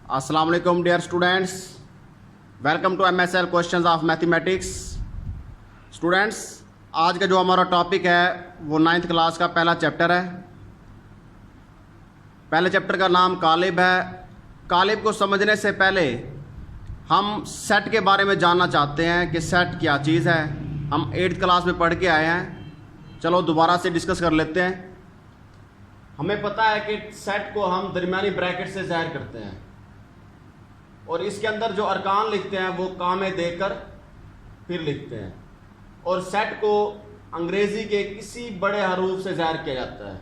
अस्सलाम वालेकुम dear students, welcome to MSL questions of mathematics. Students, आज का जो हमारा टॉपिक है वो 9th क्लास का पहला चैप्टर है। पहले चैप्टर का नाम कालिब है। कालिब को समझने से पहले हम सेट के बारे में जानना चाहते हैं कि सेट क्या चीज़ है। हम 8th क्लास में पढ़ के आए हैं, चलो दोबारा से डिस्कस कर लेते हैं। हमें पता है कि सेट को हम दरमियानी ब्रैकेट से ज़ाहिर करते हैं और इसके अंदर जो अरकान लिखते हैं वो कामे देकर फिर लिखते हैं, और सेट को अंग्रेज़ी के किसी बड़े हरूफ से ज़ाहिर किया जाता है,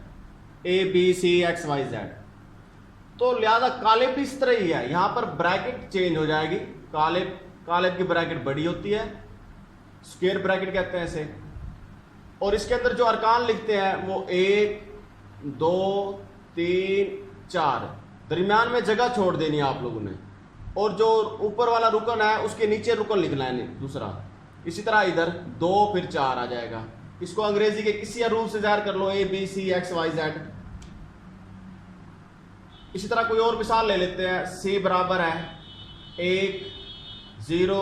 ABCXYZ। तो लिहाजा कालिब भी इस तरह ही है। यहाँ पर ब्रैकेट चेंज हो जाएगी। कालिब की ब्रैकेट बड़ी होती है, स्क्वायर ब्रैकेट कहते हैं इसे, और इसके अंदर जो अरकान लिखते हैं वो 1 2 3 4, दरमियान में जगह छोड़ देनी है आप लोगों ने, और जो ऊपर वाला रुकन है उसके नीचे रुकन लिखना है दूसरा। इसी तरह इधर 2 फिर 4 आ जाएगा। इसको अंग्रेजी के किसी हरूफ से ज़ाहिर कर लो, ABCXYZ। इसी तरह कोई और मिसाल ले लेते हैं। C बराबर है 1 0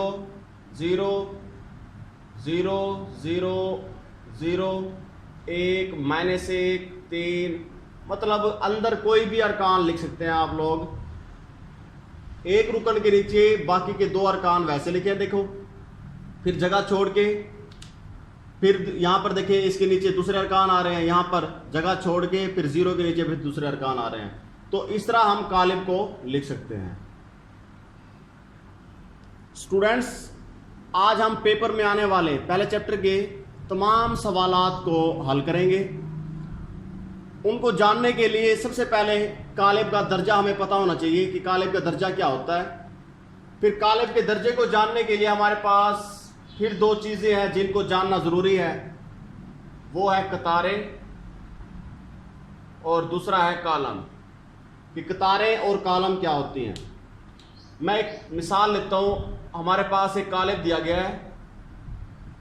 0 0 0 0 1 -1 3, मतलब अंदर कोई भी अरकान लिख सकते हैं आप लोग। एक रुकन के नीचे बाकी के 2 अरकान वैसे लिखे, देखो, फिर जगह छोड़ के फिर यहाँ पर देखिए इसके नीचे दूसरे अरकान आ रहे हैं, यहाँ पर जगह छोड़ के फिर 0 के नीचे फिर दूसरे अरकान आ रहे हैं। तो इस तरह हम कालिब को लिख सकते हैं। स्टूडेंट्स, आज हम पेपर में आने वाले पहले चैप्टर के तमाम सवालात को हल करेंगे। उनको जानने के लिए सबसे पहले कालिब का दर्जा हमें पता होना चाहिए कि कालिब का दर्जा क्या होता है। फिर कालिब के दर्जे को जानने के लिए हमारे पास फिर 2 चीज़ें हैं जिनको जानना ज़रूरी है। वो है कतारें और दूसरा है कॉलम, कि कतारें और कॉलम क्या होती हैं। मैं एक मिसाल लेता हूँ। हमारे पास एक कालिब दिया गया है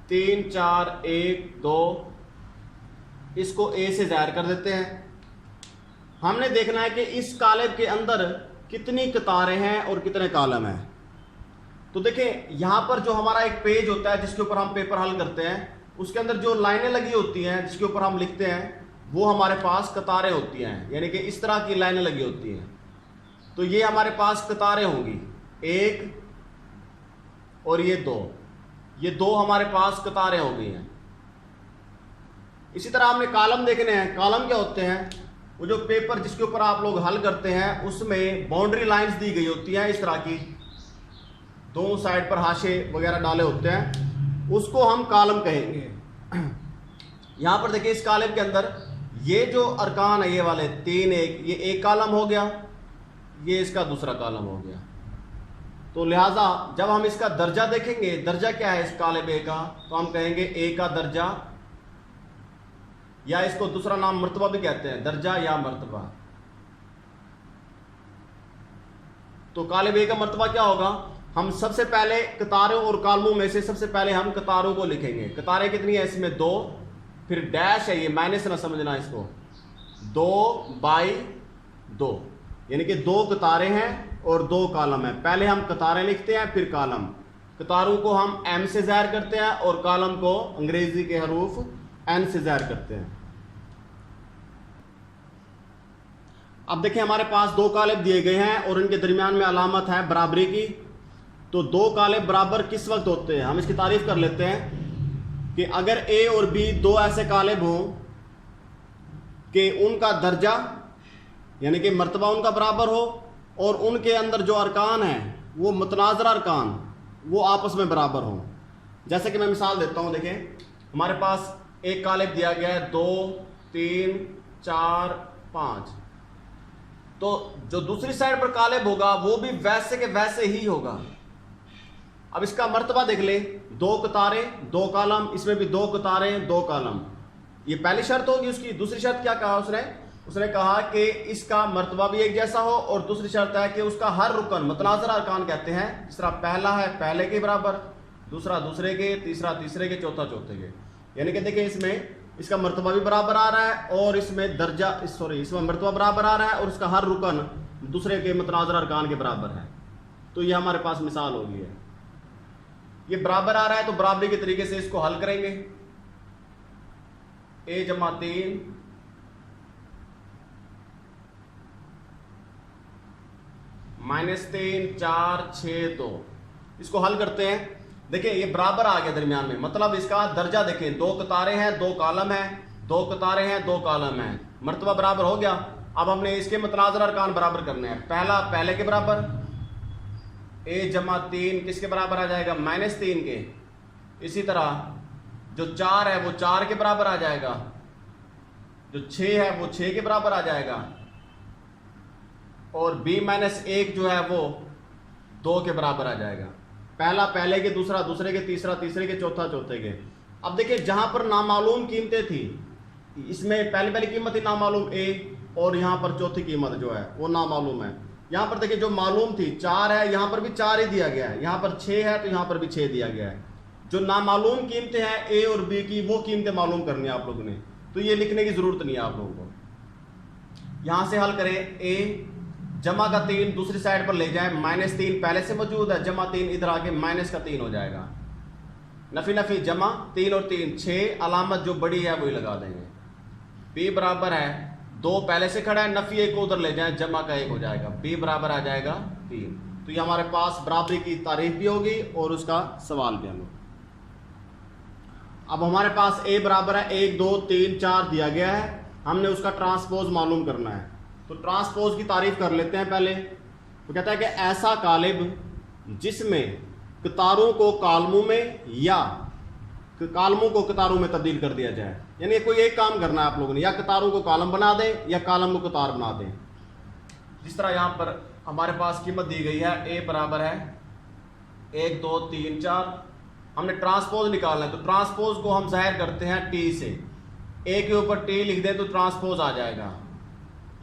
3 4 1 2, इसको A से ज़ाहिर कर देते हैं। हमने देखना है कि इस कालिब के अंदर कितनी कतारें हैं और कितने कॉलम हैं। तो देखें, यहाँ पर जो हमारा एक पेज होता है जिसके ऊपर हम पेपर हल करते हैं, उसके अंदर जो लाइनें लगी होती हैं जिसके ऊपर हम लिखते हैं वो हमारे पास कतारें होती हैं, यानी कि इस तरह की लाइनें लगी होती हैं। तो ये हमारे पास कतारें होंगी, 1 और ये 2, ये 2 हमारे पास कतारें हो गई हैं। इसी तरह हमने कॉलम देखने हैं। कॉलम क्या होते हैं? वो जो पेपर जिसके ऊपर आप लोग हल करते हैं उसमें बाउंड्री लाइंस दी गई होती हैं, इस तरह की, दोनों साइड पर हाशे वगैरह डाले होते हैं, उसको हम कॉलम कहेंगे। यहाँ पर देखिए इस कॉलम के अंदर ये जो अरकान है, ये वाले 3 1, ये एक कॉलम हो गया, ये इसका दूसरा कॉलम हो गया। तो लिहाजा जब हम इसका दर्जा देखेंगे, दर्जा क्या है इस कॉलम A का, तो हम कहेंगे A का दर्जा, या इसको दूसरा नाम मर्तबा भी कहते हैं, दर्जा या मर्तबा। तो कॉलम A का मर्तबा क्या होगा? हम सबसे पहले कतारों और कॉलमों में से सबसे पहले हम कतारों को लिखेंगे। कतारें कितनी है इसमें? 2, फिर डैश है, ये माइनस ना समझना इसको, 2/2, यानी कि 2 कतारें हैं और 2 कॉलम है। पहले हम कतारें लिखते हैं फिर कॉलम। कतारों को हम M से ज़ाहिर करते हैं और कॉलम को अंग्रेजी के हरूफ N से ज़ाहिर करते हैं। अब देखिए हमारे पास 2 कालिब दिए गए हैं और इनके दरमियान में अलामत है बराबरी की। तो 2 कालिब बराबर किस वक्त होते हैं? हम इसकी तारीफ कर लेते हैं कि अगर A और B 2 ऐसे कालिब हों कि उनका दर्जा यानी कि मर्तबा उनका बराबर हो और उनके अंदर जो अरकान हैं वो मुतनाज़रा अरकान वो आपस में बराबर हों। जैसे कि मैं मिसाल देता हूँ। देखें, हमारे पास एक कालिब दिया गया है 2 3 4 5, तो जो दूसरी साइड पर कालिब होगा वो भी वैसे के वैसे ही होगा। अब इसका मर्तबा देख ले, 2 कतारें 2 कॉलम, इसमें भी 2 कतारें 2 कॉलम। ये पहली शर्त होगी उसकी। दूसरी शर्त क्या कहा उसने कहा कि इसका मर्तबा भी एक जैसा हो, और दूसरी शर्त है कि उसका हर रुकन, मुतनाज़रा अरकान कहते हैं, जिस तरह पहला है पहले के बराबर, दूसरा दूसरे के, तीसरा तीसरे के, चौथा चौथे के। यानी कि देखिए इसमें इसका मर्तबा भी बराबर आ रहा है और इसमें दर्जा इसमें मर्तबा बराबर आ रहा है और इसका हर रुकन दूसरे के मुतनाज़िर अरकान के बराबर है। तो ये हमारे पास मिसाल होगी है। ये बराबर आ रहा है तो बराबरी के तरीके से इसको हल करेंगे। a जमा 3 -3 4 6 2, इसको हल करते हैं। देखिए ये बराबर आ गया दरमियान में, मतलब इसका दर्जा देखें, 2 कतारें हैं 2 कॉलम है, 2 कतारें हैं 2 कॉलम है, मर्तबा बराबर हो गया। अब हमने इसके मुतनाज़िर अरकान बराबर करने हैं। पहला पहले के बराबर, a जमा 3 किसके बराबर आ जाएगा, -3 के। इसी तरह जो 4 है वो 4 के बराबर आ जाएगा, जो 6 है वो 6 के बराबर आ जाएगा, और b-1 जो है वो 2 के बराबर आ जाएगा। पहला पहले के, दूसरा दूसरे के, तीसरा तीसरे के, चौथा चौथे के। अब देखिए जहां पर नामालूम कीमतें थी, इसमें पहली कीमत थी नामालूम a, और यहां पर चौथी कीमत जो है वो नामालूम है। यहां पर देखिए जो मालूम थी 4 है, यहां पर भी 4 ही दिया गया है, यहां पर 6 है तो यहां पर भी 6 दिया गया है। जो नामालूम कीमतें हैं a और b की, वो कीमतें मालूम करनी है आप लोगों ने, तो ये लिखने की जरूरत नहीं है आप लोगों को। यहां से हल करें, a जमा का 3 दूसरी साइड पर ले जाएं, -3 पहले से मौजूद है, जमा 3 इधर आके -3 हो जाएगा। नफी नफी जमा 3 और 3 6, अलामत जो बड़ी है वही लगा देंगे। b बराबर है 2 पहले से खड़ा है, नफी 1 को उधर ले जाएं, जमा का 1 हो जाएगा, b बराबर आ जाएगा 3। तो ये हमारे पास बराबरी की तारीफ भी होगी और उसका सवाल भी हमें। अब हमारे पास a बराबर है 1 2 3 4 दिया गया है, हमने उसका ट्रांसपोज मालूम करना है। तो ट्रांसपोज की तारीफ कर लेते हैं पहले। तो कहता है कि ऐसा कालिब जिसमें कतारों को कालमों में या कालमों को कतारों में तब्दील कर दिया जाए, यानी कोई एक काम करना है आप लोगों ने, या कतारों को कालम बना दें या कालम को कतार बना दें। जिस तरह यहां पर हमारे पास कीमत दी गई है, a बराबर है 1 2 3 4, हमने ट्रांसपोज निकालना है। तो ट्रांसपोज को हम जाहिर करते हैं t से, a के ऊपर t लिख दें तो ट्रांसपोज आ जाएगा।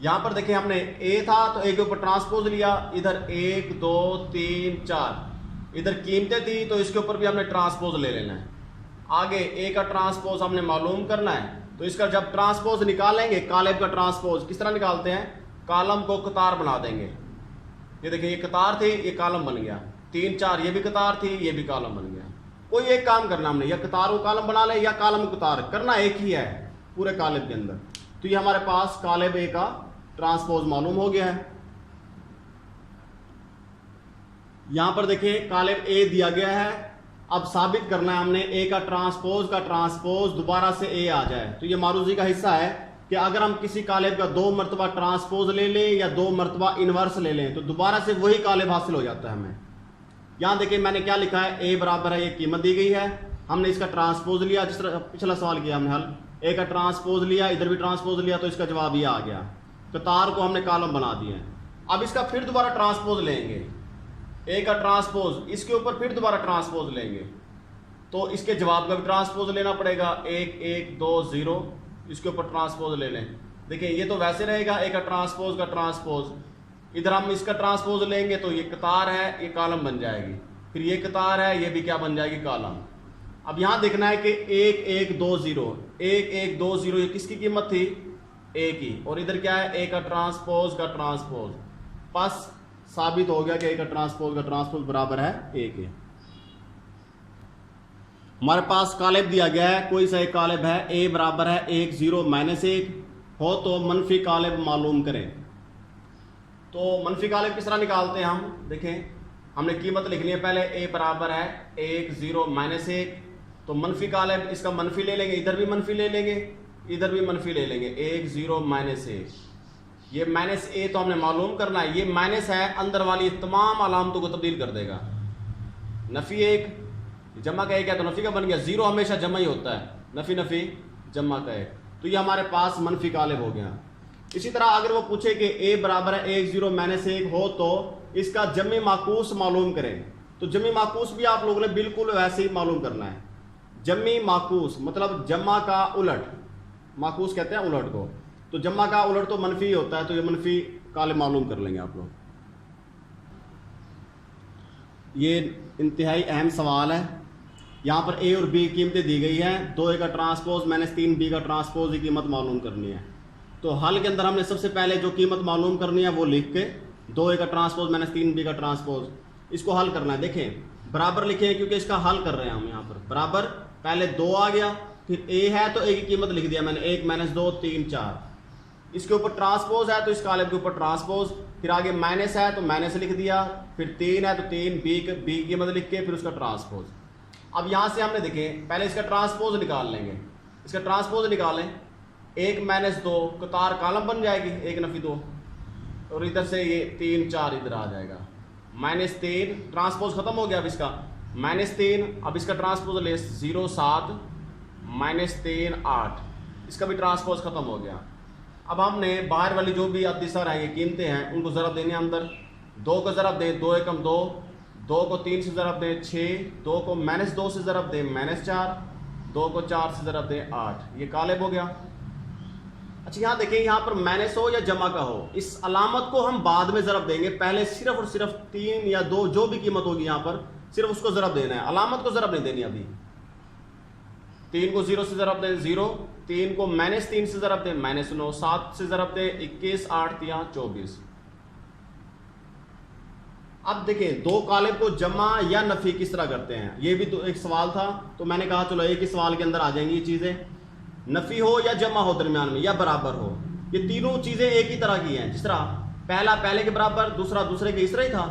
यहां पर देखिए हमने a था तो a के ऊपर ट्रांसपोज लिया, इधर 1 2 3 4 इधर कीमतें थी तो इसके ऊपर भी हमने ट्रांसपोज ले लेना है। आगे a का ट्रांसपोज हमने मालूम करना है, तो इसका जब ट्रांसपोज निकालेंगे, कालिब का ट्रांसपोज किस तरह निकालते हैं, कालम को कतार बना देंगे। ये देखिए ये कतार थी, ये कालम बन गया, 3 4 ये भी कतार थी, ये भी कालम बन गया। कोई एक काम करना हमने, या कतार को कालम बना ले या कालम को कतार, करना एक ही है पूरे कालिब के अंदर। तो ये हमारे पास कालिब a का ट्रांसपोज मालूम हो गया है। यहां पर देखिए कालिब a दिया गया है, अब साबित करना है हमने a का ट्रांसपोज दोबारा से a आ जाए। तो ये मारूजी का हिस्सा है कि अगर हम किसी कालिब का 2 मरतबा ट्रांसपोज ले लें या 2 मरतबा इनवर्स ले लें तो दोबारा से वही कालिब हासिल हो जाता है हमें। यहां देखिए मैंने क्या लिखा है, a बराबर है, ये कीमत दी गई है, हमने इसका ट्रांसपोज लिया, जिस तरह पिछला सवाल किया हमने हल, a का ट्रांसपोज लिया, इधर भी ट्रांसपोज लिया, तो इसका जवाब ये आ गया। कतार को हमने कालम बना दिए। अब इसका फिर दोबारा ट्रांसपोज लेंगे, a का ट्रांसपोज, इसके ऊपर फिर दोबारा ट्रांसपोज लेंगे, तो इसके जवाब का भी ट्रांसपोज लेना पड़ेगा। 1 1 2 0, इसके ऊपर ट्रांसपोज ले लें। देखिए ये तो वैसे रहेगा, a का ट्रांसपोज, इधर हम इसका ट्रांसपोज लेंगे तो ये कतार है, ये कालम बन जाएगी, फिर ये कतार है, ये भी क्या बन जाएगी, कालम। अब यहां देखना है कि 1 1 2 0, 1 1 2 0 ये किसकी कीमत थी, a की, और इधर क्या है, a का ट्रांसपोज। बस साबित हो गया कि a का ट्रांसपोज बराबर है a के। हमारे पास कालिब दिया गया है, कोई सा एक कालिब है, a बराबर है 1 0 -1 हो तो मनफी कालिब मालूम करें। तो मनफी कालिब किस तरह निकालते हैं हम, देखें हमने कीमत लिख ली है पहले, a बराबर है 1 0 -1, तो मनफी कालिब इसका मनफी ले लेंगे, इधर भी मनफी ले लेंगे, इधर भी मनफी ले लेंगे, 1 0 -1। ये -a तो हमने मालूम करना है, ये माइनस है, अंदर वाली तमाम अलामतों को तब्दील कर देगा। नफी 1 जमा का 1 है तो नफी का बन गया, 0 हमेशा जमा ही होता है, नफी जमा का 1, तो ये हमारे पास मनफी कालिब हो गया। इसी तरह अगर वो पूछे कि a बराबर है 1 0 -1 हो तो इसका जमी माकूस मालूम करें, तो जमी माकूस भी आप लोगों ने बिल्कुल वैसे ही मालूम करना है। जमी माकूस मतलब जमा का उलट, माकूस कहते हैं उलट को, तो जमा का उलट तो मनफी होता है, तो ये मनफी कालिब मालूम कर लेंगे आप लोग। ये इंतहाई अहम सवाल है। यहाँ पर a और b कीमतें दी गई हैं, 2 a का ट्रांसपोज -3 b का ट्रांसपोज की कीमत मालूम करनी है। तो हल के अंदर हमने सबसे पहले जो कीमत मालूम करनी है वो लिख के 2A का ट्रांसपोज माइनस 3B का ट्रांसपोज। इसको हल करना है। देखें बराबर लिखे क्योंकि इसका हल कर रहे हैं हम यहाँ पर। बराबर पहले 2 आ गया, फिर A है तो A की कीमत लिख दिया मैंने 1 माइनस 2 3 4। इसके ऊपर ट्रांसपोज है तो इस कॉलम के ऊपर ट्रांसपोज, फिर आगे माइनस है तो माइनस लिख दिया, फिर 3 है तो 3 B की कीमत लिख के फिर उसका ट्रांसपोज। अब यहाँ से हमने देखें पहले इसका ट्रांसपोज निकाल लेंगे। इसका ट्रांसपोज निकालें 1 माइनस 2 कतार कॉलम बन जाएगी 1 नफी 2, और इधर से ये 3 4 इधर आ जाएगा। माइनस 3 ट्रांसपोज खत्म हो गया। अब इसका माइनस 3, अब इसका ट्रांसपोज ले 0 7 माइनस 3 8, इसका भी ट्रांसपोज खत्म हो गया। अब हमने बाहर वाली जो भी अदिशा रहेंगे कीमतें हैं उनको ज़रब देने अंदर। 2 को ज़रब दें 2 एकम 2, 2 को 3 से ज़रब दें 6, 2 को माइनस 2 से ज़रब दें माइनस 4, 2 को 4 से ज़रब दें 8। ये कालेब हो गया। अच्छा यहाँ देखें, यहाँ पर माइनस हो या जमा का हो, इस अलामत को हम बाद में ज़रब देंगे। पहले सिर्फ और सिर्फ 3 या 2 जो भी कीमत होगी यहाँ पर सिर्फ उसको ज़रब देना है, अलामत को ज़रब नहीं देनी। अभी 3 को 0 से ज़रब दें 0, 3 को माइनस 3 से ज़रब दें माइनस 9, 7 से ज़रब दें 21, 8 3 24। अब देखें 2 कालेब को जमा या नफी किस तरह करते हैं, ये भी तो एक सवाल था। तो मैंने कहा चलो एक ही सवाल के अंदर आ जाएंगी ये चीज़ें। नफी हो या जमा हो दरमियान में या बराबर हो, ये तीनों चीज़ें एक ही तरह की हैं। जिस तरह पहला पहले के बराबर, दूसरा दूसरे के, इस तरह ही था।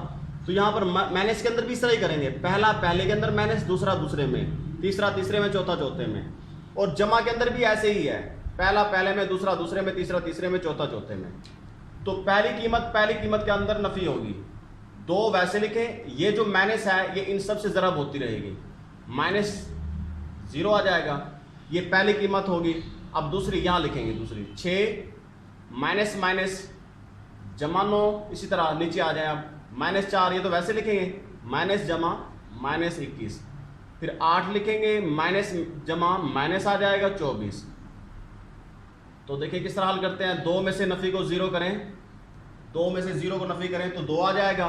तो यहाँ पर माइनस के अंदर भी इस तरह ही करेंगे, पहला पहले के अंदर माइनस, दूसरा दूसरे में, तीसरा तीसरे में, चौथा चौथे में। और जमा के अंदर भी ऐसे ही है, पहला पहले में, दूसरा दूसरे में, तीसरा तीसरे में, चौथा चौथे में। तो पहली कीमत के अंदर नफी होगी। 2 वैसे लिखे, ये जो माइनस है ये इन सब से ज़रब होती रहेगी, माइनस 0 आ जाएगा, ये पहली कीमत होगी। अब दूसरी यहाँ लिखेंगे, दूसरी 6 माइनस माइनस जमा 9, इसी तरह नीचे आ जाए। अब माइनस 4, ये तो वैसे लिखेंगे माइनस जमा माइनस 21, फिर 8 लिखेंगे माइनस जमा माइनस आ जाएगा 24। तो देखिए किस तरह हल करते हैं। 2 में से नफ़ी को 0 करें, 2 में से 0 को नफ़ी करें तो 2 आ जाएगा।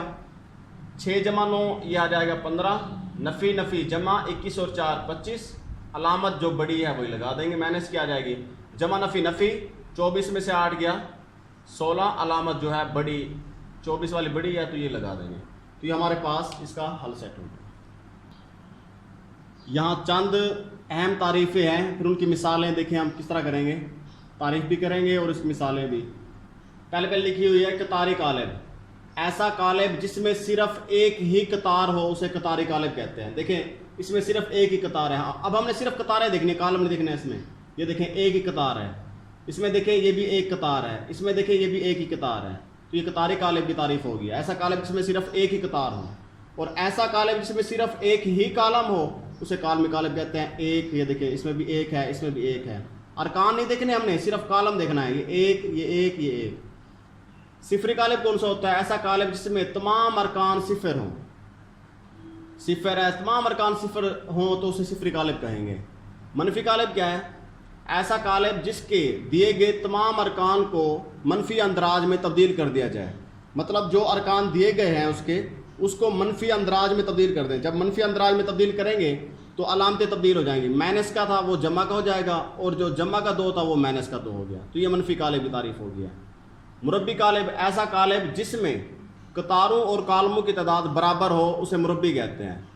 6 जमा 9 ये आ जाएगा 15, नफ़ी नफ़ी जमा 21 और 4 25, अलामत जो बड़ी है वही लगा देंगे, माइनस की आ जाएगी। जमा नफ़ी नफ़ी 24 में से 8 गया 16, अलामत जो है बड़ी 24 वाली बड़ी है तो ये लगा देंगे। तो ये हमारे पास इसका हल सेट हो गया। यहाँ चंद अहम तारीफ़ें हैं, फिर उनकी मिसालें देखें हम किस तरह करेंगे, तारीफ़ भी करेंगे और इसकी मिसालें भी। पहले लिखी हुई है कतारी कालेब, ऐसा कालेब जिसमें सिर्फ एक ही कतार हो उसे कतारी कालेब कहते हैं। देखें इसमें सिर्फ एक ही कतार है। अब हमने सिर्फ कतारें देखनी, कालम नहीं देखना है इसमें। ये देखें एक ही कतार है, इसमें देखें ये भी एक कतार है, इसमें देखें ये भी एक ही कतार है। तो ये कतारी कालेब की तारीफ होगी। ऐसा कालेब जिसमें सिर्फ एक ही कतार हो, और ऐसा कालेब जिसमें सिर्फ एक ही कालम हो उसे कालमी कालेब कहते हैं। एक, ये देखें इसमें भी एक है, इसमें भी एक है। अरकान नहीं देखने हमने, सिर्फ कालम देखना है। ये एक, ये एक, ये एक। सिफरी कालेब कौन सा होता है? ऐसा कालेब जिसमें तमाम अरकान सिफर हों। सिफर है, तमाम अरकान सिफर हों तो उसे सिफरी कालेब कहेंगे। मनफी कालेब क्या है? ऐसा कालेब जिसके दिए गए तमाम अरकान को मनफी अंदराज में तब्दील कर दिया जाए। मतलब जो अरकान दिए गए हैं उसको मनफी अंदराज में तब्दील कर दें। जब मनफी अंदराज में तब्दील करेंगे तो अलामतें तब्दील हो जाएंगी। माइनस का था वो जमा का हो जाएगा, और जो जमा का 2 था वो माइनस का 2 हो गया। तो ये मनफी कालेब की तारीफ हो गया। मुरब्बी कालेब, ऐसा कालेब जिसमें कतारों और कालमों की तादाद बराबर हो उसे मुरब्बी कहते हैं।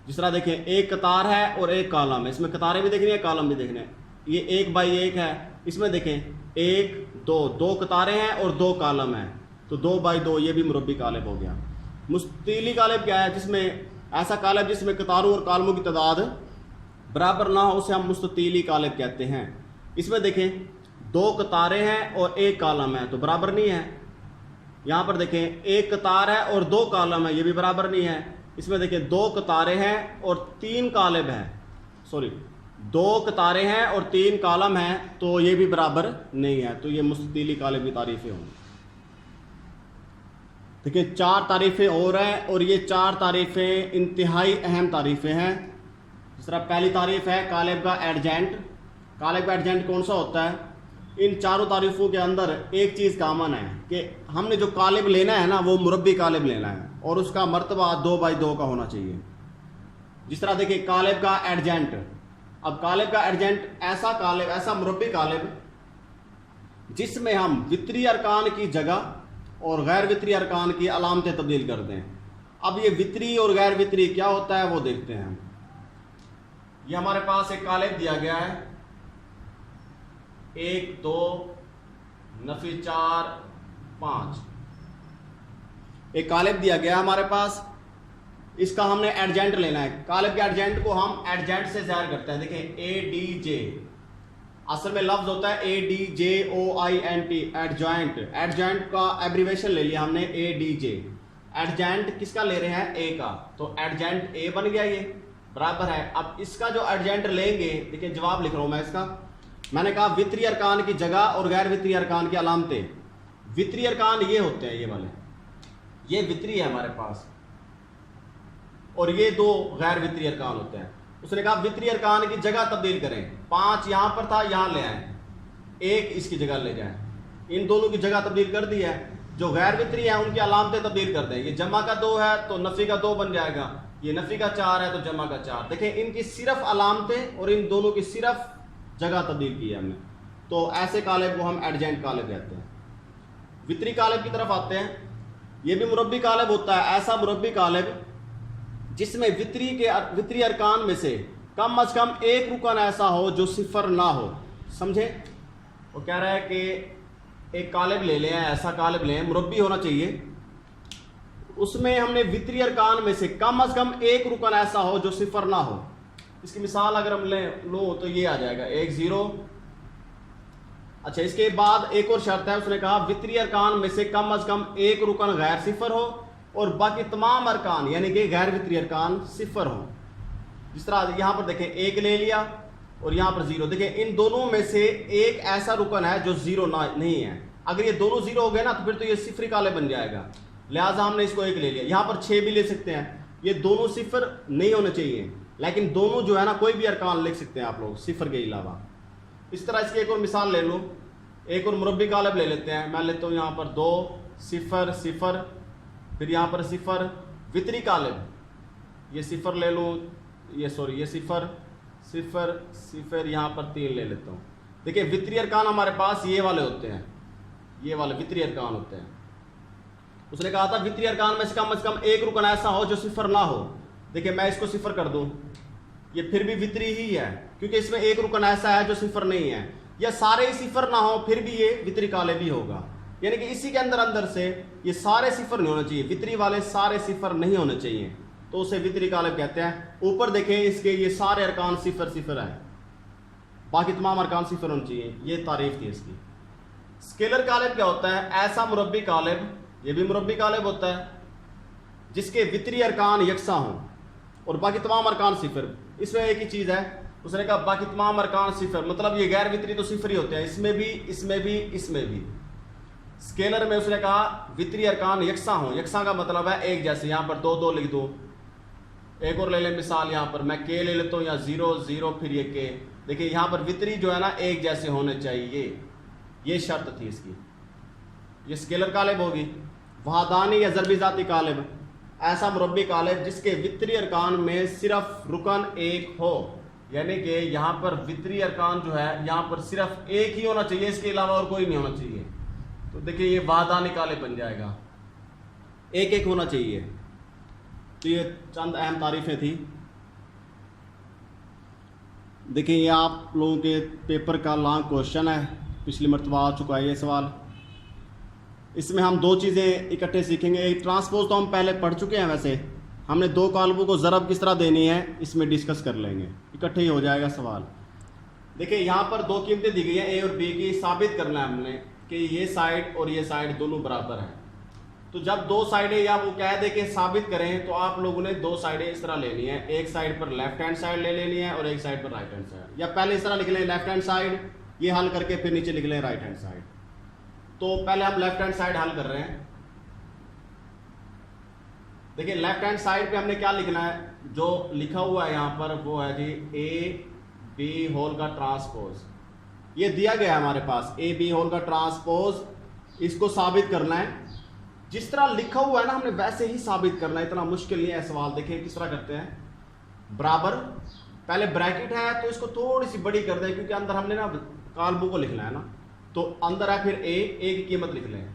जिस तरह देखें एक कतार है और एक कालम है, इसमें कतारें भी देखनी है, कालम भी देखने हैं। ये 1 बाई 1 है, इसमें देखें 1 2 कतारें हैं और 2 कालम हैं, तो 2 बाई 2 ये भी मुरब्बी कालेब हो गया। मुस्तीली कालेब क्या है? जिसमें ऐसा कालेब जिसमें कतारों और कालमों की तादाद बराबर ना हो उसे हम मुस्ततीली कालेब कहते हैं। इसमें देखें 2 कतारें हैं और 1 कालम है तो बराबर नहीं है। यहाँ पर देखें 1 कतार है और 2 कालम है, ये भी बराबर नहीं है। इसमें देखें 2 कतारें हैं और 3 कालेब हैं, 2 कतारें हैं और 3 कालम हैं तो ये भी बराबर नहीं है। तो ये मुस्ततीली कालेब की तारीफें होंगी। देखिए 4 तारीफ़ें और हैं, और ये 4 तारीफ़ें इंतहाई अहम तारीफ़ें हैं। जिस तरह पहली तारीफ़ है कालेब का एडजेंट। कालेब का एडजेंट कौन सा होता है? इन चारों तारीफ़ों के अंदर एक चीज़ कामन है कि हमने जो कालेब लेना है ना वो मुरब्बी कालेब लेना है, और उसका मर्तबा 2 बाई 2 का होना चाहिए। जिस तरह देखिए कालेब का एडजेंट, अब कालेब का एडजेंट ऐसा कालेब, ऐसा मुरब्बी कालेब जिसमें हम वितरी अरकान की जगह और गैर वितरी अरकान की अलामतें तब्दील कर दें। अब ये वितरी और गैर वितरी क्या होता है वो देखते हैं हम। ये हमारे पास एक कालिब दिया गया है 1 2 नफी 4 5, एक कालिब दिया गया हमारे पास। इसका हमने एडजेंट लेना है। कालिब के एडजेंट को हम एडजेंट से ज़ाहिर करते हैं। देखिए ADJ असल में लफ्ज होता है ADJOINT एडजॉइंट। एडजॉइंट का एब्रीवेशन ले लिया हमने ADJ। एडजेंट किसका ले रहे हैं A का, तो एडजेंट A बन गया, ये बराबर है। अब इसका जो एडजेंट लेंगे, देखिए जवाब लिख रहा हूं मैं इसका। मैंने कहा वितरी अरकान की जगह और गैर वितरी अरकान की अलामतें। वितरी अरकान ये होते हैं, ये वाले, ये वितरी है हमारे पास, और ये 2 गैर वितरी अरकान होते हैं। उसने कहा वितरी अरकान की जगह तब्दील करें। 5 यहां पर था, यहां ले आए, 1 इसकी जगह ले जाए। इन दोनों की जगह तब्दील कर दी है। जो गैर वितरी है उनकी अलामतें तब्दील कर दें। ये जमा का 2 है तो नफी का 2 बन जाएगा, ये नफी का 4 है तो जमा का 4। देखें इनकी सिर्फ अलामतें और इन दोनों की सिर्फ जगह तब्दील की है हमने। तो ऐसे कालिब को हम एडजेंट कालिब कहते हैं। वितरी कालिब की तरफ आते हैं। ये भी मुरब्बी कालिब होता है, ऐसा मुरब्बी कालिब जिसमें वितरी अरकान में से कम अज कम एक रुकन ऐसा हो जो सिफर ना हो। समझे? वो कह रहा है कि एक कालिब ले लें, ऐसा कालिब लें, मुरब्बी होना चाहिए, उसमें हमने वितरी अरकान में से कम अज कम एक रुकन ऐसा हो जो सिफर ना हो। इसकी मिसाल अगर हम लो तो ये आ जाएगा 1 0। अच्छा, इसके बाद एक और शर्त है। उसने कहा वितरी अरकान में से कम अज कम एक रुकन गैर सिफर हो और बाकी तमाम अरकान यानी कि गैर वितरी अरकान सिफर हो। जिस तरह यहां पर देखें 1 ले लिया और यहां पर 0। देखें इन दोनों में से एक ऐसा रुकन है जो 0 नहीं है। अगर ये दोनों 0 हो गए ना तो फिर तो ये सिफरी कालिब बन जाएगा, लिहाजा हमने इसको 1 ले लिया। यहां पर 6 भी ले सकते हैं। ये दोनों सिफर नहीं होने चाहिए, लेकिन दोनों जो है ना कोई भी अरकान लिख सकते हैं आप लोग सिफर के अलावा। इस तरह इसकी एक और मिसाल ले लो, एक और मुरब्बी कालिब ले लेते हैं। मैं लेता हूँ यहाँ पर 2 0 0, फिर यहाँ पर सिफर। वितरी कालिब, ये सिफर ले लूँ, ये सिफर 0 0, यहाँ पर 3 ले लेता हूँ। देखिए वितरी अरकान हमारे पास ये वाले होते हैं, ये वाले वितरी अरकान होते हैं। उसने कहा था वितरी अरकान में से कम एक रुकन ऐसा हो जो सिफर ना हो। देखिए मैं इसको सिफर कर दूं, ये फिर भी वितरी ही है क्योंकि इसमें एक रुकन ऐसा है जो सिफर नहीं है। या सारे ही सिफर ना हो फिर भी ये वितरी कालिब ही होगा, यानी कि इसी के अंदर से ये सारे सिफर नहीं होने चाहिए, वितरी वाले सारे सिफर नहीं होने चाहिए, तो उसे वितरी कालिब कहते हैं। ऊपर देखें इसके ये सारे अरकान सिफर है, बाकी तमाम अरकान सिफर होने चाहिए। ये तारीफ थी इसकी। स्केलर कालिब क्या होता है? ऐसा मुरब्बी कालिब, ये भी मुरब्बी कालिब होता है, जिसके वितरी अरकान यकसा हों और बाकी तमाम अरकान सिफर। इसमें एक ही चीज़ है, उसने कहा बाकी तमाम अरकान सिफर, मतलब ये गैर वितरी तो सिफर ही होते हैं, इसमें भी, इसमें भी, इसमें भी। स्केलर में उसने कहा वितरी अरकान यकसा हों। यकसा का मतलब है एक जैसे। यहाँ पर 2 2 लिख दो। एक और ले लें मिसाल, यहाँ पर मैं के ले लेता हूँ, या 0 0 फिर ये के। देखिए यहाँ पर वितरी जो है ना एक जैसे होने चाहिए, ये शर्त थी इसकी। ये स्केलर कालिब होगी। वहादानी या ज़रबी ज़ाती कालिब, ऐसा मुरब्बी कालिब जिसके वितरी अरकान में सिर्फ रुकन एक हो, यानी कि यहाँ पर वितरी अरकान जो है यहाँ पर सिर्फ एक ही होना चाहिए, इसके अलावा और कोई नहीं होना चाहिए। तो देखिए ये वहादानी कालिब बन जाएगा, एक एक होना चाहिए। तो ये चंद अहम तारीफें थी। देखिए ये आप लोगों के पेपर का लॉन्ग क्वेश्चन है, पिछली मरतबा आ चुका है ये सवाल। इसमें हम 2 चीज़ें इकट्ठे सीखेंगे। एक ट्रांसपोज तो हम पहले पढ़ चुके हैं, वैसे हमने 2 कालमों को ज़रब किस तरह देनी है इसमें डिस्कस कर लेंगे, इकट्ठे ही हो जाएगा सवाल। देखिए यहाँ पर 2 कीमतें दी गई हैं ए और बी की, साबित करना है हमने कि ये साइड और ये साइड दोनों बराबर हैं। तो जब 2 साइडें या वो कह दे कि साबित करें, तो आप लोगों ने 2 साइडें इस तरह लेनी है। एक साइड पर लेफ्ट हैंड साइड ले लेनी है और एक साइड पर राइट हैंड साइड, या पहले इस तरह लिख लें लेफ्ट हैंड साइड, ये हल करके फिर नीचे लिख लें राइट हैंड साइड। तो पहले हम लेफ्ट हैंड साइड हल कर रहे हैं। देखिए लेफ्ट हैंड साइड पे हमने क्या लिखना है, जो लिखा हुआ है यहाँ पर वो है जी ए बी होल का ट्रांसपोज। ये दिया गया है हमारे पास ए बी होल का ट्रांसपोज, इसको साबित करना है। जिस तरह लिखा हुआ है ना हमने वैसे ही साबित करना है, इतना मुश्किल नहीं है सवाल। देखिए किस तरह करते हैं, बराबर, पहले ब्रैकेट है तो इसको थोड़ी सी बड़ी कर दें क्योंकि अंदर हमने ना कालमों को लिखना है ना, तो अंदर है फिर ए की कीमत लिख लें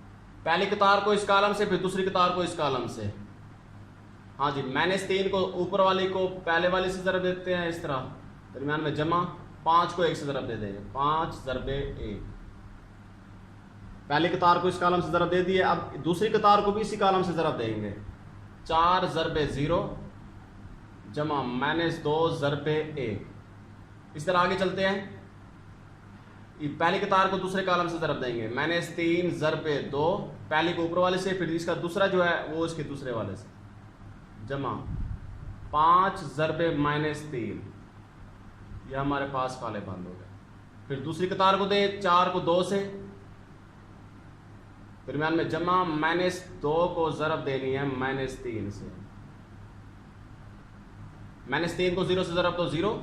पहली कतार को इस कॉलम से, फिर दूसरी कतार को इस कॉलम से। हाँ जी, -3 को ऊपर वाली को पहले वाली से ज़रब देते हैं इस तरह, दरमियान में जमा, 5 को 1 से ज़रब दे देंगे, 5 ज़रबे 1। पहली कतार को इस कॉलम से ज़रब दे दिए, अब दूसरी कतार को भी इसी कॉलम से ज़रब देंगे, 4 ज़रबे 0 जमा -2 ज़रबे 1। इस तरह आगे चलते हैं। पहली कतार को दूसरे कॉलम से ज़रब देंगे, -3 ज़रबे 2, पहली को ऊपर वाले से, फिर इसका दूसरा जो है वो इसके दूसरे वाले से, जमा 5 ज़रबे -3। यह हमारे पास काले बंद हो गए। फिर दूसरी कतार को दें, 4 को 2 से, दरमियान में जमा, -2 को ज़रब देनी है -3 से, -3 को 0 से ज़रब तो 0,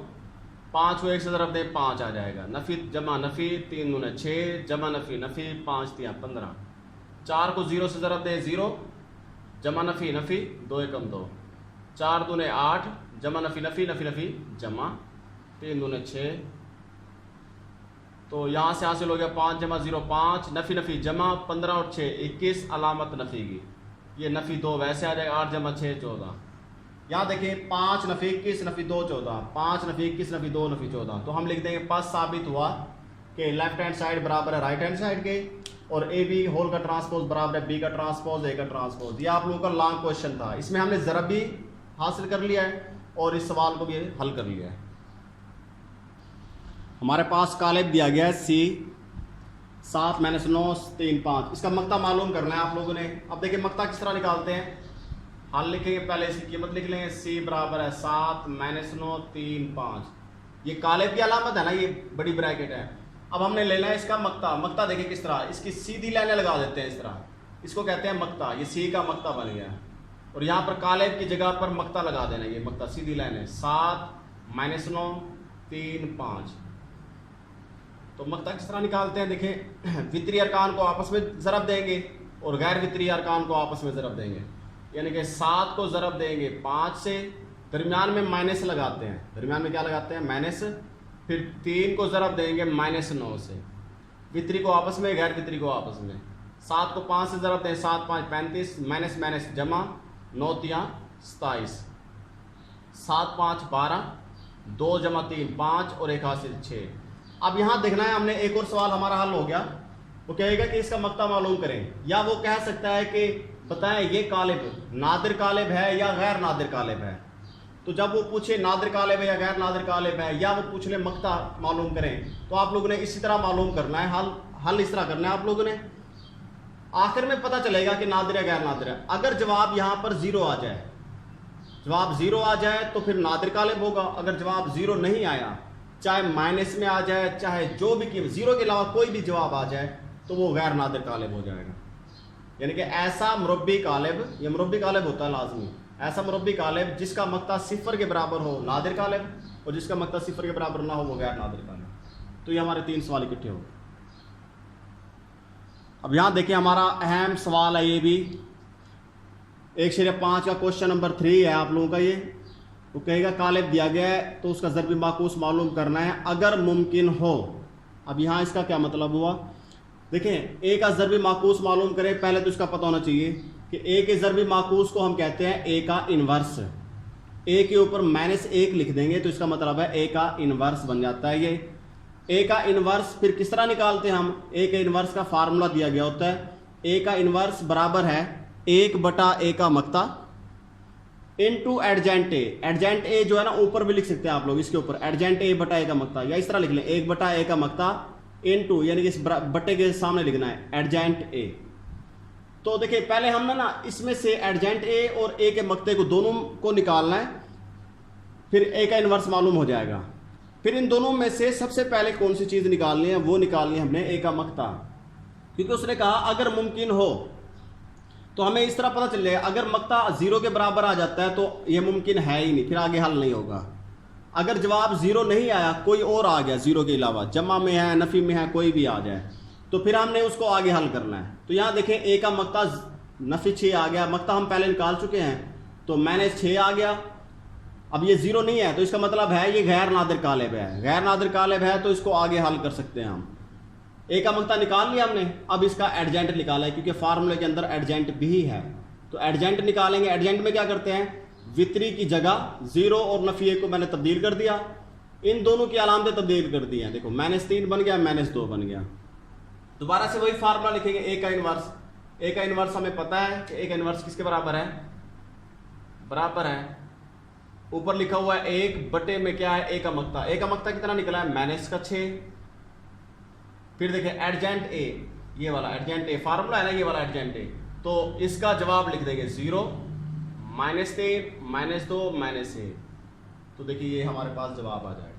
5 को 1 से ज़रब दे 5 आ जाएगा, नफ़ी जमा नफ़ी, 3 दूने 6 जमा नफ़ी नफ़ी, 5 3 15। 4 को 0 से ज़रब दे 0 जमा नफ़ी नफ़ी, 2 एकम 2, 4 दूने 8 जमा नफ़ी नफ़ी नफ़ी नफ़ी जमा, 3 दूने 6। तो यहाँ से हासिल हो गया 5 जमा 0 5, नफ़ी नफ़ी जमा, 15 और 6 21, अलामत नफ़ी की, ये नफ़ी 2 वैसे आ जाएगा, 8 जमा 6 14। यहाँ देखिए 5 नफ़ी 21 नफ़ी 2 14, 5 नफ़ी 21 नफ़ी 2 नफ़ी 14। तो हम लिख देंगे बस साबित हुआ कि लेफ्ट हैंड साइड बराबर है राइट हैंड साइड के, और ए बी होल का ट्रांसपोज बराबर है बी का ट्रांसपोज ए का ट्रांसपोज। ये आप लोगों का लॉन्ग क्वेश्चन था, इसमें हमने ज़रब भी हासिल कर लिया है और इस सवाल को भी हल कर लिया है। हमारे पास कालेब दिया गया है C 7 - 9 3 5। इसका मक्ता मालूम करना है आप लोगों ने। अब देखिए मक्ता किस तरह निकालते हैं, हल लिखेंगे, पहले इसकी कीमत लिख लेंगे, C बराबर है 7 - 9 3 5। ये कालेब की अलामत है ना, ये बड़ी ब्रैकेट है। अब हमने लेना है इसका मक्ता। मक्ता देखिए किस तरह, इसकी सीधी लाइनें लगा देते हैं इस तरह, इसको कहते हैं मक्ता। ये C का मक्ता बन गया, और यहाँ पर कालेब की जगह पर मक्ता लगा देना, ये मक्ता सीधी लाइन है, 7 - 9 3 5। तो मक्ता किस तरह निकालते हैं, देखें, वितरी अरकान को आपस में ज़रब देंगे और गैर वितरी अरकान को आपस में ज़रब देंगे। यानी कि 7 को ज़रब देंगे 5 से, दरमियान में माइनस लगाते हैं, दरमियान में क्या लगाते हैं माइनस, फिर 3 को ज़रब देंगे -9 से, वितरी को आपस में गैर वितरी को आपस में। 7 को 5 से ज़रब दें, 7 5 35, माइनस माइनस जमा, 9 3 27, 7 5 12, 2 जमा 3 5 और 1 हासिल 6। अब यहाँ देखना है हमने, एक और सवाल हमारा हल हो गया। वो कहेगा कि इसका मक्ता मालूम करें, या वो कह सकता है कि बताएं ये कालिब नादिर कालिब है या गैर नादिर कालिब है। तो जब वो पूछे नादिर कालिब है या गैर नादिर कालिब है, या वो पूछ ले मक्ता मालूम करें, तो आप लोगों ने इसी तरह मालूम करना है, हल इस तरह करना है आप लोगों ने। आखिर में पता चलेगा कि नादिर है गैर नादिर है। अगर जवाब यहाँ पर 0 आ जाए, जवाब 0 आ जाए तो फिर नादिर कालिब होगा। अगर जवाब 0 नहीं आया, चाहे माइनस में आ जाए, चाहे जो भी कीमत 0 के अलावा कोई भी जवाब आ जाए, तो वो गैर नादिर कालिब हो जाएगा। यानी कि ऐसा मुरब्बी कालिब, ये मुरब्बी कालिब होता है लाजमी, ऐसा मुरब्बी कालिब जिसका मक्ता 0 के बराबर हो नादिर कालिब, और जिसका मक्ता 0 के बराबर ना हो वो गैर नादिर कालिब। तो ये हमारे 3 सवाल इकट्ठे हो गए। अब यहाँ देखिए हमारा अहम सवाल है, ये भी 1/5 का क्वेश्चन नंबर 3 है आप लोगों का। ये वो कहेगा कालिब दिया गया है तो उसका ज़रबी माकूस मालूम करना है अगर मुमकिन हो। अब यहाँ इसका क्या मतलब हुआ, देखें ए का ज़रबी माकूस मालूम करें, पहले तो इसका पता होना चाहिए कि ए के ज़रबी माकूस को हम कहते हैं ए का इन्वर्स। ए के ऊपर -1 लिख देंगे तो इसका मतलब है ए का इन्वर्स बन जाता है। ये ए का इन्वर्स फिर किस तरह निकालते हैं हम, ए के इन्वर्स का फार्मूला दिया गया होता है, ए का इन्वर्स बराबर है 1/a का मक्ता इनटू एडजेंट ए। एडजेंट ए जो है ना ऊपर भी लिख सकते हैं आप लोग, इसके ऊपर एडजेंट a/a का मक्ता, या इस तरह लिख लें 1/a का मक्ता इनटू, यानी कि इस बटे के सामने लिखना है एडजेंट ए। तो देखिए पहले हमने ना इसमें से एडजेंट ए और ए के मक्ते को दोनों को निकालना है, फिर ए का इन्वर्स मालूम हो जाएगा। फिर इन दोनों में से सबसे पहले कौन सी चीज़ निकालनी है, वो निकालनी है हमने ए का मक्ता, क्योंकि उसने कहा अगर मुमकिन हो। तो हमें इस तरह पता चल जाएगा अगर मक्ता 0 के बराबर आ जाता है तो ये मुमकिन है ही नहीं, फिर आगे हल नहीं होगा। अगर जवाब 0 नहीं आया, कोई और आ गया 0 के अलावा, जमा में है नफ़ी में है, कोई भी आ जाए, तो फिर हमने उसको आगे हल करना है। तो यहाँ देखें ए का मक्ता नफ़ी 6 आ गया, मक्ता हम पहले निकाल चुके हैं तो -6 आ गया। अब ये 0 नहीं है तो इसका मतलब है ये गैर नादिर कालिब है, गैर नादिर कालिब है तो इसको आगे हल कर सकते हैं हम। ए का मकता निकाल लिया हमने, अब इसका एडजेंट निकाला है क्योंकि फार्मूले के अंदर एडजेंट भी है। तो एडजेंट निकालेंगे। एडजेंट में क्या करते हैं, वितरी की जगह जीरो और नफिए को मैंने तब्दील कर दिया, इन दोनों की अलामतें तब्दील कर दी हैं। देखो -3 बन गया, -2 बन गया। दोबारा से वही फार्मूला लिखेंगे, ए का इनवर्स। ए का इनवर्स हमें पता है कि ए का इनवर्स किसके बराबर है, बराबर है, ऊपर लिखा हुआ है 1 बटे में क्या है, ए का मकता। ए का मकता कितना निकला है, -6। फिर देखिए एडजेंट ए, ये वाला एडजेंट ए फार्मूला है ना, ये वाला एडजेंट ए, तो इसका जवाब लिख देंगे 0, -3, -2, -1। तो देखिए ये हमारे पास जवाब आ जाएगा।